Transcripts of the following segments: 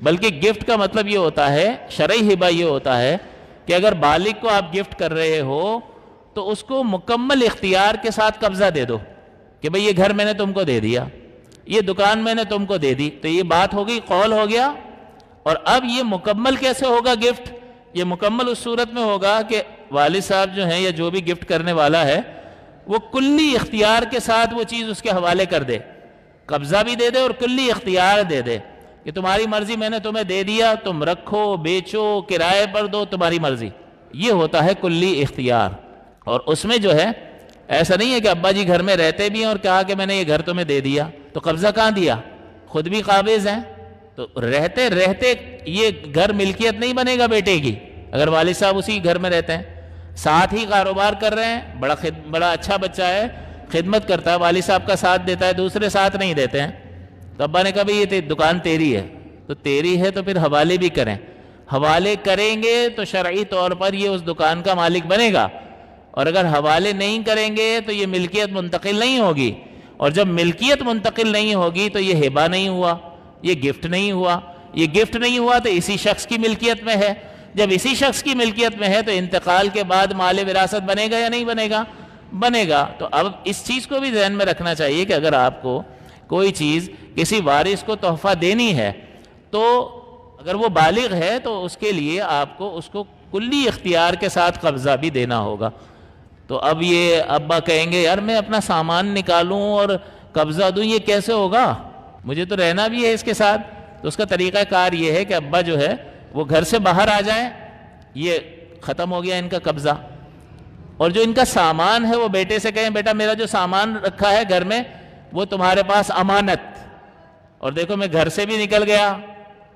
بلکہ گفٹ کا مطلب یہ ہوتا ہے، شرعی ہبہ یہ ہوتا ہے کہ اگر بالغ کو آپ گفٹ کر رہے ہو تو اس کو مکمل اختیار کے ساتھ قبضہ دے دو کہ بھئی یہ گھر میں نے تم کو دے دیا، یہ دکان میں نے تم کو دے دی، تو یہ بات ہو گئی، قول ہو گیا۔ اور اب یہ مکمل کیسے ہوگا گفٹ؟ یہ مکمل اس صورت میں ہوگا کہ والد صاحب جو ہیں یا جو بھی گفٹ کرنے والا ہے وہ کلی اختیار کے ساتھ وہ چیز اس کے حوالے کر دے، قبضہ بھی دے دے اور کلی اختیار دے دے کہ تمہاری مرضی، میں نے تمہیں دے دیا، تم رکھو، بیچو، کرائے پر دو، تمہاری مرضی۔ یہ ہوتا ہے کلی اختیار۔ اور اس میں جو ہے ایسا نہیں ہے کہ ابا جی گھر میں رہتے بھی ہیں اور کہا کہ میں نے یہ گھر تمہیں دے دیا، تو قبضہ کہاں دیا؟ خود بھی قابض ہیں، تو رہتے رہتے یہ گھر ملکیت نہیں بنے گا بیٹے کی اگر والد صاحب اسی گھر میں رہتے ہیں، ساتھ ہی کاروبار کر رہے ہیں، بڑا اچھا بچہ ہے، خدمت کرتا ہے، والد صاحب کا ساتھ دیتا ہے، دوسرے ساتھ نہیں دیتے ہیں، تو ابا نے کہا بھئی یہ دکان تیری ہے، تو تیری ہے تو پھر حوالے بھی کریں، حوالے کریں گے تو شرعی طور پر یہ اس دکان کا مالک بنے گا، اور اگر حوالے نہیں کریں گے تو یہ ملکیت منتقل نہیں ہوگی، اور جب ملکیت منتقل نہیں ہوگی تو یہ ہبہ نہیں ہوا، یہ گفٹ نہیں ہوا، یہ گفٹ نہیں ہوا تو اسی شخص کی ملکیت میں ہے، جب اسی شخص کی ملکیت میں ہے تو انتقال کے بعد مال وراثت بنے گا یا نہیں بنے گا؟ بنے گا۔ تو اب اس چیز کو بھی ذہن میں رکھنا چاہیے کہ اگر آپ کو کوئی چیز کسی وارث کو تحفہ دینی ہے تو اگر وہ بالغ ہے تو اس کے لیے آپ کو اس کو کلی اختیار کے ساتھ قبضہ بھی دینا ہوگا۔ تو اب یہ ابا کہیں گے یار میں اپنا سامان نکالوں اور قبضہ دوں، یہ کیسے ہوگا؟ مجھے تو رہنا بھی ہے اس کے ساتھ۔ تو اس کا طریقہ کار یہ ہے کہ ابا جو ہے وہ گھر سے باہر آ جائیں، یہ ختم ہو گیا ان کا قبضہ، اور جو ان کا سامان ہے وہ بیٹے سے کہیں بیٹا میرا جو سامان رکھا ہے گھر میں وہ تمہارے پاس امانت، اور دیکھو میں گھر سے بھی نکل گیا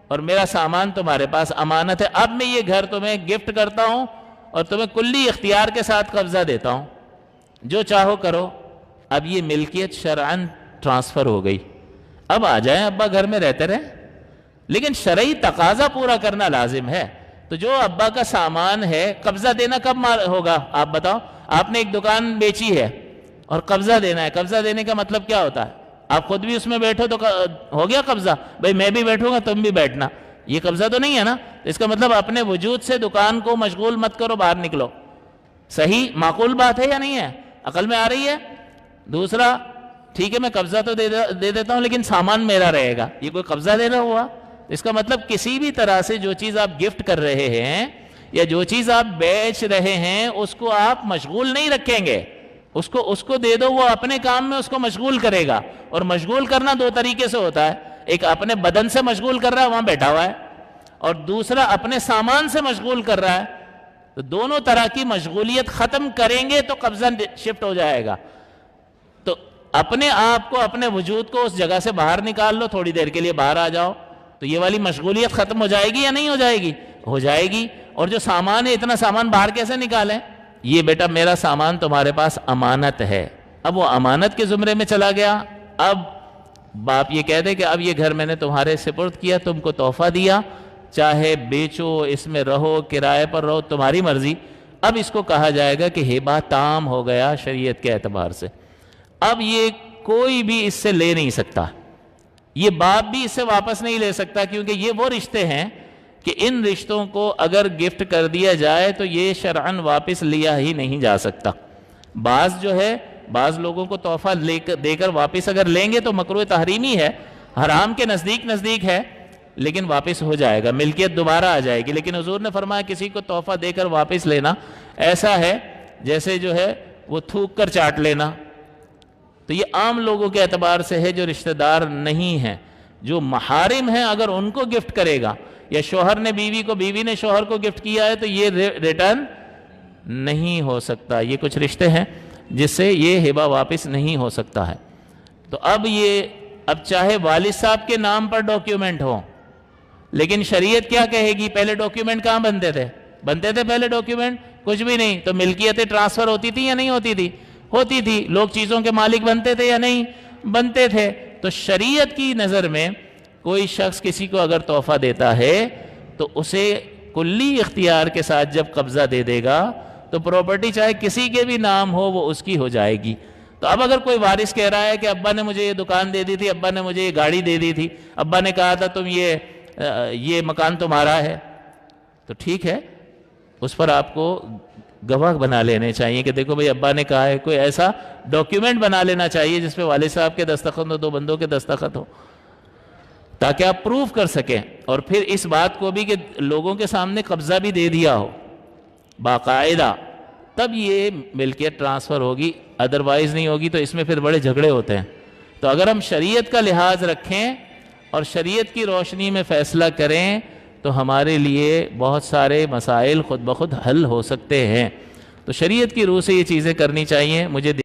اور میرا سامان تمہارے پاس امانت ہے، اب میں یہ گھر تمہیں گفٹ کرتا ہوں اور تمہیں کلی اختیار کے ساتھ قبضہ دیتا ہوں، جو چاہو کرو۔ اب یہ ملکیت شرعاً ٹرانسفر ہو گئی، اب آ جائیں ابا گھر میں رہتے رہیں، لیکن شرعی تقاضا پورا کرنا لازم ہے۔ تو جو ابا کا سامان ہے قبضہ دینا کب ہوگا آپ بتاؤ؟ آپ نے ایک دکان بیچی ہے اور قبضہ دینا ہے، قبضہ دینے کا مطلب کیا ہوتا ہے؟ آپ خود بھی اس میں بیٹھو تو ہو گیا قبضہ، بھئی میں بھی بیٹھوں گا تم بھی بیٹھنا، یہ قبضہ تو نہیں ہے نا؟ اس کا مطلب اپنے وجود سے دکان کو مشغول مت کرو، باہر نکلو۔ صحیح معقول بات ہے یا نہیں ہے؟ عقل میں آ رہی ہے؟ دوسرا، ٹھیک ہے میں قبضہ تو دے دیتا ہوں لیکن سامان میرا رہے گا، یہ کوئی قبضہ دینا ہوا؟ اس کا مطلب کسی بھی طرح سے جو چیز آپ گفٹ کر رہے ہیں یا جو چیز آپ بیچ رہے ہیں اس کو آپ مشغول نہیں رکھیں گے، اس کو دے دو، وہ اپنے کام میں اس کو مشغول کرے گا۔ اور مشغول کرنا دو طریقے سے ہوتا ہے، ایک اپنے بدن سے مشغول کر رہا ہے وہاں بیٹھا ہوا ہے، اور دوسرا اپنے سامان سے مشغول کر رہا ہے۔ تو دونوں طرح کی مشغولیت ختم کریں گے تو قبضہ شفٹ ہو جائے گا۔ تو اپنے آپ کو، اپنے وجود کو اس جگہ سے باہر نکال لو، تھوڑی دیر کے لیے باہر آ جاؤ، تو یہ والی مشغولیت ختم ہو جائے گی یا نہیں ہو جائے گی؟ ہو جائے گی۔ اور جو سامان ہے اتنا سامان باہر کیسے نکالیں؟ یہ بیٹا میرا سامان تمہارے پاس امانت ہے، اب وہ امانت کے زمرے میں چلا گیا۔ اب باپ یہ کہہ دے کہ اب یہ گھر میں نے تمہارے سپرد کیا، تم کو تحفہ دیا، چاہے بیچو، اس میں رہو، کرائے پر رہو، تمہاری مرضی۔ اب اس کو کہا جائے گا کہ ہبہ تام ہو گیا شریعت کے اعتبار سے، اب یہ کوئی بھی اس سے لے نہیں سکتا، یہ باپ بھی اس سے واپس نہیں لے سکتا، کیونکہ یہ وہ رشتے ہیں کہ ان رشتوں کو اگر گفٹ کر دیا جائے تو یہ شرعاً واپس لیا ہی نہیں جا سکتا۔ بعض جو ہے، بعض لوگوں کو تحفہ دے کر واپس اگر لیں گے تو مکروہ تحریمی ہے، حرام کے نزدیک ہے، لیکن واپس ہو جائے گا، ملکیت دوبارہ آ جائے گی۔ لیکن حضور نے فرمایا کسی کو تحفہ دے کر واپس لینا ایسا ہے جیسے جو ہے وہ تھوک کر چاٹ لینا۔ تو یہ عام لوگوں کے اعتبار سے ہے جو رشتہ دار نہیں ہیں، جو محارم ہیں اگر ان کو گفٹ کرے گا، یا شوہر نے بیوی کو، بیوی نے شوہر کو گفٹ کیا ہے تو یہ ریٹرن نہیں ہو سکتا۔ یہ کچھ رشتے ہیں جس سے یہ ہبہ واپس نہیں ہو سکتا ہے۔ تو اب چاہے والد صاحب کے نام پر ڈاکیومنٹ ہو، لیکن شریعت کیا کہے گی؟ پہلے ڈاکیومنٹ کہاں بنتے تھے پہلے ڈاکیومنٹ کچھ بھی نہیں، تو ملکیتیں ٹرانسفر ہوتی تھی یا نہیں ہوتی تھی؟ ہوتی تھی۔ لوگ چیزوں کے مالک بنتے تھے یا نہیں بنتے تھے؟ تو شریعت کی نظر میں کوئی شخص کسی کو اگر تحفہ دیتا ہے تو اسے کلی اختیار کے ساتھ جب قبضہ دے دے گا تو پراپرٹی چاہے کسی کے بھی نام ہو وہ اس کی ہو جائے گی۔ تو اب اگر کوئی وارث کہہ رہا ہے کہ ابا نے مجھے یہ دکان دے دی تھی، ابا نے مجھے یہ گاڑی دے دی تھی، ابا نے کہا تھا تم یہ یہ مکان تمہارا ہے، تو ٹھیک ہے، اس پر آپ کو گواہ بنا لینے چاہیے کہ دیکھو بھئی ابا نے کہا ہے، کوئی ایسا ڈاکیومنٹ بنا لینا چاہیے جس پہ والد صاحب کے دستخط ہو، دو بندوں کے دستخط ہو، تاکہ آپ پروف کر سکیں۔ اور پھر اس بات کو بھی کہ لوگوں کے سامنے قبضہ بھی دے دیا ہو باقاعدہ، تب یہ ملکیت ٹرانسفر ہوگی، ادروائز نہیں ہوگی، تو اس میں پھر بڑے جھگڑے ہوتے ہیں۔ تو اگر ہم شریعت کا لحاظ رکھیں اور شریعت کی روشنی میں فیصلہ کریں تو ہمارے لیے بہت سارے مسائل خود بخود حل ہو سکتے ہیں۔ تو شریعت کی روح سے یہ چیزیں کرنی چاہیے۔ مجھے